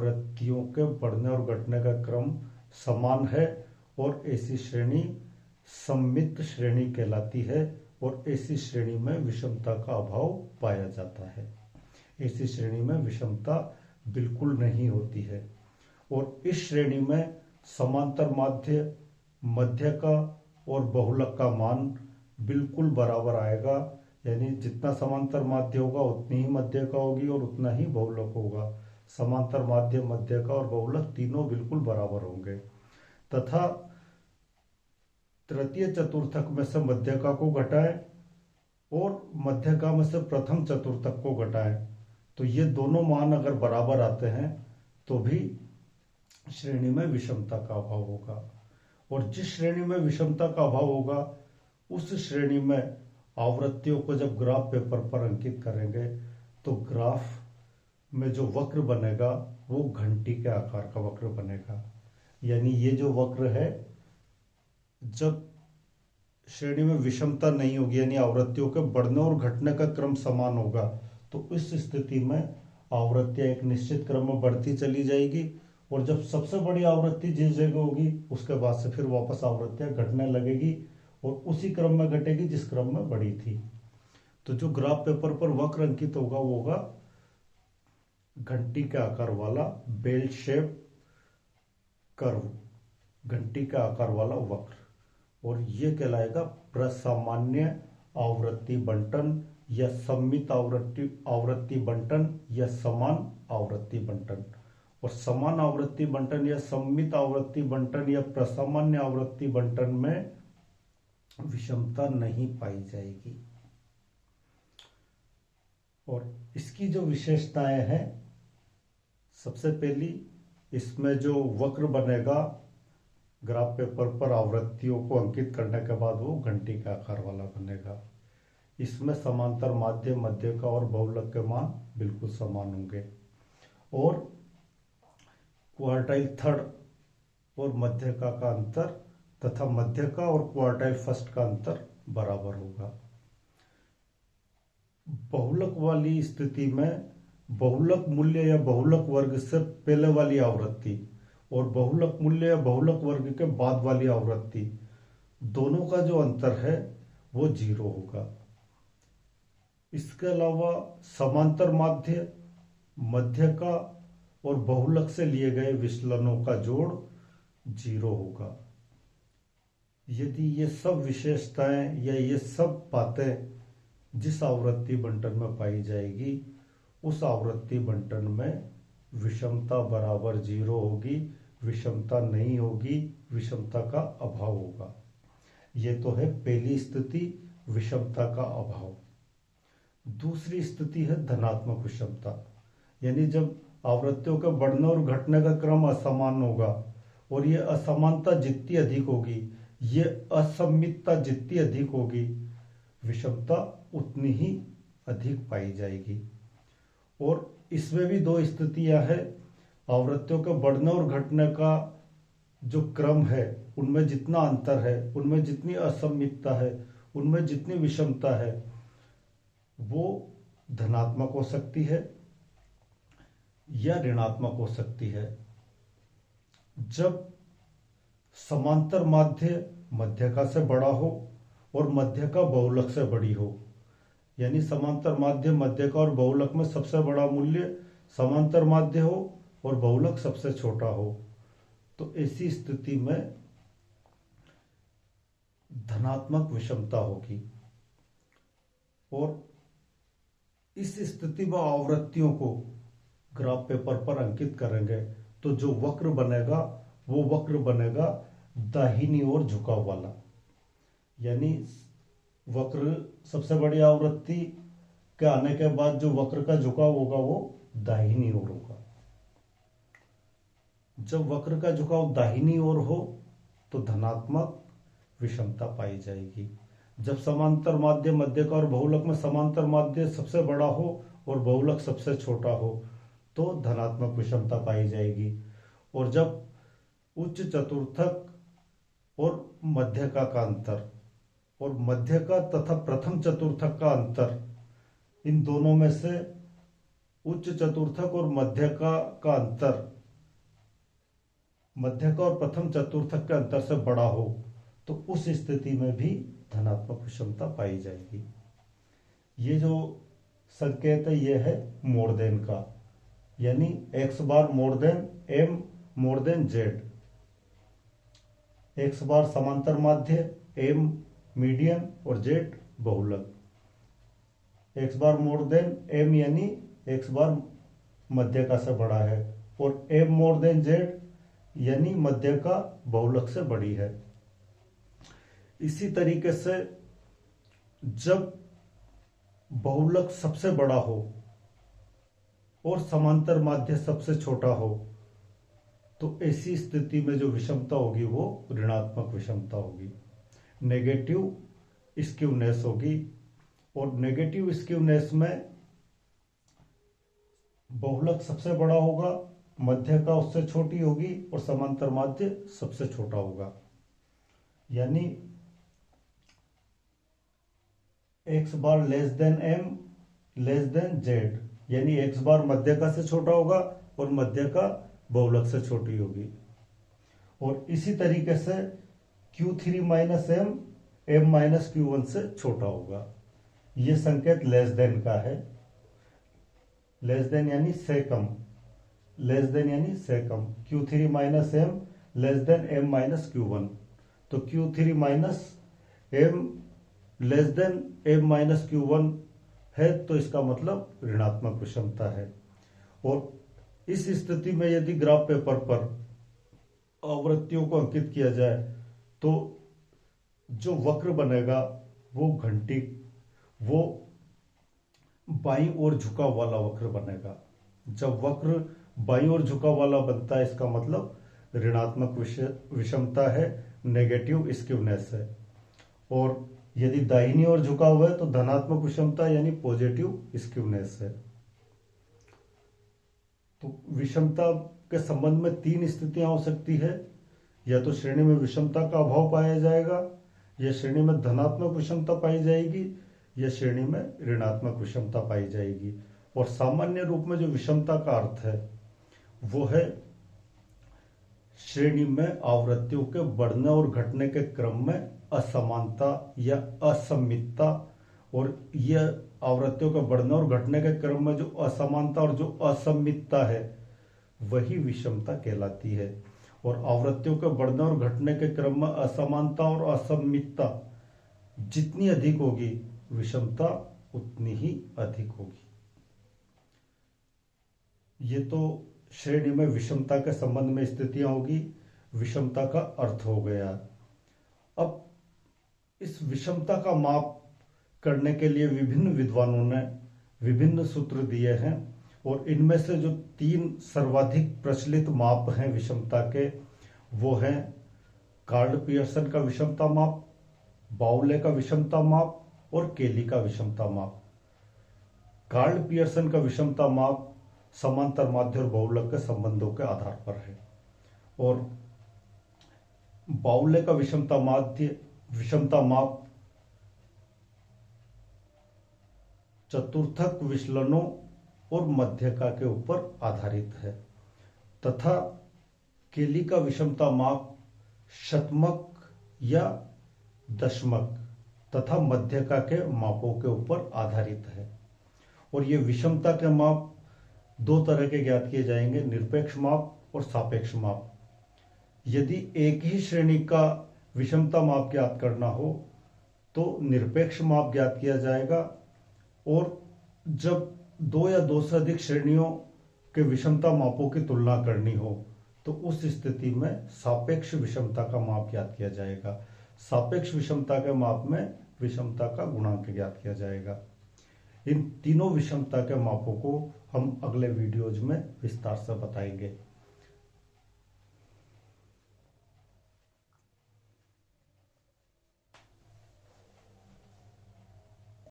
आवृत्तियों के बढ़ने और घटने का क्रम समान है और ऐसी श्रेणी सममित श्रेणी कहलाती है और ऐसी श्रेणी में विषमता का अभाव पाया जाता है। ऐसी श्रेणी में विषमता बिल्कुल नहीं होती है और इस श्रेणी में समांतर माध्य, मध्य का और बहुलक का मान बिल्कुल बराबर आएगा। यानी जितना समांतर माध्य होगा उतनी ही मध्य का होगी और उतना ही बहुलक होगा। समांतर माध्य, मध्य का और बहुलक तीनों बिल्कुल बराबर होंगे तथा तृतीय चतुर्थक में से मध्यका को घटाएं और मध्यका में से प्रथम चतुर्थक को घटाएं तो ये दोनों मान अगर बराबर आते हैं तो भी श्रेणी में विषमता का अभाव होगा। और जिस श्रेणी में विषमता का अभाव होगा उस श्रेणी में आवृत्तियों को जब ग्राफ पेपर पर अंकित करेंगे तो ग्राफ में जो वक्र बनेगा वो घंटी के आकार का वक्र बनेगा। यानी ये जो वक्र है, जब श्रेणी में विषमता नहीं होगी यानी आवृत्तियों के बढ़ने और घटने का क्रम समान होगा तो इस स्थिति में आवृत्तियां एक निश्चित क्रम में बढ़ती चली जाएगी और जब सबसे बड़ी आवृत्ति जिस जगह होगी उसके बाद से फिर वापस आवृत्तियां घटने लगेगी और उसी क्रम में घटेगी जिस क्रम में बढ़ी थी। तो जो ग्राफ पेपर पर वक्र अंकित होगा वो होगा घंटी के आकार वाला बेल शेप कर्व, घंटी का आकार वाला वक्र, और ये कहलाएगा प्रसामान्य आवृत्ति बंटन या सममित आवृत्ति बंटन या समान आवृत्ति बंटन। और समान आवृत्ति बंटन या सममित आवृत्ति बंटन या प्रसामान्य आवृत्ति बंटन में विषमता नहीं पाई जाएगी। और इसकी जो विशेषताएं हैं, सबसे पहली इसमें जो वक्र बनेगा ग्राफ पेपर पर आवृत्तियों को अंकित करने के बाद वो घंटी का आकार वाला बनेगा। इसमें समांतर माध्य, मध्य का और बहुलक के मान बिल्कुल समान होंगे और क्वार्टाइल थर्ड और मध्यका का अंतर तथा मध्यका और क्वार्टाइल फर्स्ट का अंतर बराबर होगा। बहुलक वाली स्थिति में बहुलक मूल्य या बहुलक वर्ग से पहले वाली आवृत्ति और बहुलक मूल्य या बहुलक वर्ग के बाद वाली आवृत्ति दोनों का जो अंतर है वो 0 होगा। इसके अलावा समांतर माध्य, मध्यका और बहुलक से लिए गए विचलनों का जोड़ 0 होगा। यदि ये सब विशेषताएं या ये सब बातें जिस आवृत्ति बंटन में पाई जाएगी उस आवृत्ति बंटन में विषमता बराबर 0 होगी, विषमता नहीं होगी, विषमता का अभाव होगा। ये तो है पहली स्थिति, विषमता का अभाव। दूसरी स्थिति है धनात्मक विषमता, यानी जब आवृत्तियों के बढ़ने और घटने का क्रम असमान होगा और ये असमानता जितनी अधिक होगी, ये असममितता जितनी अधिक होगी, विषमता उतनी ही अधिक पाई जाएगी। और इसमें भी 2 स्थितियां हैं। आवृत्तियों के बढ़ने और घटने का जो क्रम है उनमें जितना अंतर है, उनमें जितनी असममितता है, उनमें जितनी विषमता है वो धनात्मक हो सकती है या ऋणात्मक हो सकती है। जब समांतर माध्य मध्यका से बड़ा हो और मध्यका बहुलक से बड़ी हो, यानी समांतर माध्य, मध्यका और बहुलक में सबसे बड़ा मूल्य समांतर माध्य हो और बहुलक सबसे छोटा हो, तो ऐसी स्थिति में धनात्मक विषमता होगी। और इस स्थिति में आवृत्तियों को ग्राफ पेपर पर अंकित करेंगे तो जो वक्र बनेगा वो वक्र बनेगा दाहिनी ओर झुकाव वाला। यानी वक्र सबसे बड़ी आवृत्ति के आने के बाद जो वक्र का झुकाव होगा वो दाहिनी ओर होगा। जब वक्र का झुकाव दाहिनी ओर हो तो धनात्मक विषमता पाई जाएगी। जब समांतर माध्य, मध्यका और बहुलक में समांतर माध्य सबसे बड़ा हो और बहुलक सबसे छोटा हो तो धनात्मक विषमता पाई जाएगी। और जब उच्च चतुर्थक और मध्यका का अंतर और मध्यका तथा प्रथम चतुर्थक का अंतर, इन दोनों में से उच्च चतुर्थक और मध्यका का अंतर मध्यक और प्रथम चतुर्थक के अंतर से बड़ा हो तो उस स्थिति में भी धनात्मक विषमता पाई जाएगी। ये जो संकेत है ये है मोर देन का, यानी x bar more than m more than z, x bar समांतर माध्य, m मीडियन और z बहुलक। x bar more than m यानी x बार मध्यका से बड़ा है और m मोर देन z यानी मध्यका बहुलक से बड़ी है। इसी तरीके से जब बहुलक सबसे बड़ा हो और समांतर माध्य सबसे छोटा हो तो ऐसी स्थिति में जो विषमता होगी वो ऋणात्मक विषमता होगी, नेगेटिव स्क्यूनेस होगी। और नेगेटिव स्क्यूनेस में बहुलक सबसे बड़ा होगा, मध्यका उससे छोटी होगी और समांतर माध्य सबसे छोटा होगा। यानी x bar less than m less than z, यानी x बार मध्यका से छोटा होगा और मध्यका बहुलक से छोटी होगी। और इसी तरीके से q3 minus m minus q1 से छोटा होगा। यह संकेत लेस देन का है। लेस देन यानी से कम, लेस देन यानी से कम। q3 minus m less than m minus q1, तो q3 minus m less than m minus q1 है तो इसका मतलब ऋणात्मक विषमता है। और इस स्थिति में यदि ग्राफ पेपर पर आवृत्तियों को अंकित किया जाए तो जो वक्र बनेगा वो घंटी, वो बाईं ओर झुकाव वाला वक्र बनेगा। जब वक्र बाईं ओर झुकाव वाला बनता है इसका मतलब ऋणात्मक विषमता है, नेगेटिव स्क्यूनेस है। और यदि दाहिनी ओर झुकाव है तो धनात्मक विषमता यानी पॉजिटिव स्क्यूनेस है। तो विषमता के संबंध में तीन स्थितियां हो सकती है, या तो श्रेणी में विषमता का अभाव पाया जाएगा, या श्रेणी में धनात्मक विषमता पाई जाएगी, या श्रेणी में ऋणात्मक विषमता पाई जाएगी। और सामान्य रूप में जो विषमता का अर्थ है वो है श्रेणी में आवृत्तियों के बढ़ने और घटने के क्रम में असमानता या असमितता। और यह आवृत्तियों के बढ़ने और घटने के क्रम में जो असमानता और जो असमितता है वही विषमता कहलाती है। और आवृत्तियों के बढ़ने और घटने के क्रम में असमानता और असमितता जितनी अधिक होगी विषमता उतनी ही अधिक होगी। ये तो श्रेणी में विषमता के संबंध में स्थितियां होगी, विषमता का अर्थ हो गया। अब इस विषमता का माप करने के लिए विभिन्न विद्वानों ने विभिन्न सूत्र दिए हैं और इनमें से जो तीन सर्वाधिक प्रचलित माप हैं विषमता के वो हैं कार्ल पियर्सन का विषमता माप, बाउले का विषमता माप और केली का विषमता माप। कार्ल पियर्सन का विषमता माप समांतर माध्य और बहुलक के संबंधों के आधार पर है और बाउले का विषमता माप चतुर्थक विचलनों और मध्यका के ऊपर आधारित है, तथा केली का विषमता माप शतमक या दशमक तथा मध्यका के मापों के ऊपर आधारित है। और ये विषमता के माप दो तरह के ज्ञात किए जाएंगे, निरपेक्ष माप और सापेक्ष माप। यदि एक ही श्रेणी का विषमता माप ज्ञात करना हो तो निरपेक्ष माप ज्ञात किया जाएगा, और जब दो या दो से अधिक श्रेणियों के विषमता मापों की तुलना करनी हो तो उस स्थिति में सापेक्ष विषमता का माप ज्ञात किया जाएगा। सापेक्ष विषमता के माप में विषमता का गुणांक ज्ञात किया जाएगा। इन तीनों विषमता के मापों को हम अगले वीडियोज में विस्तार से बताएंगे।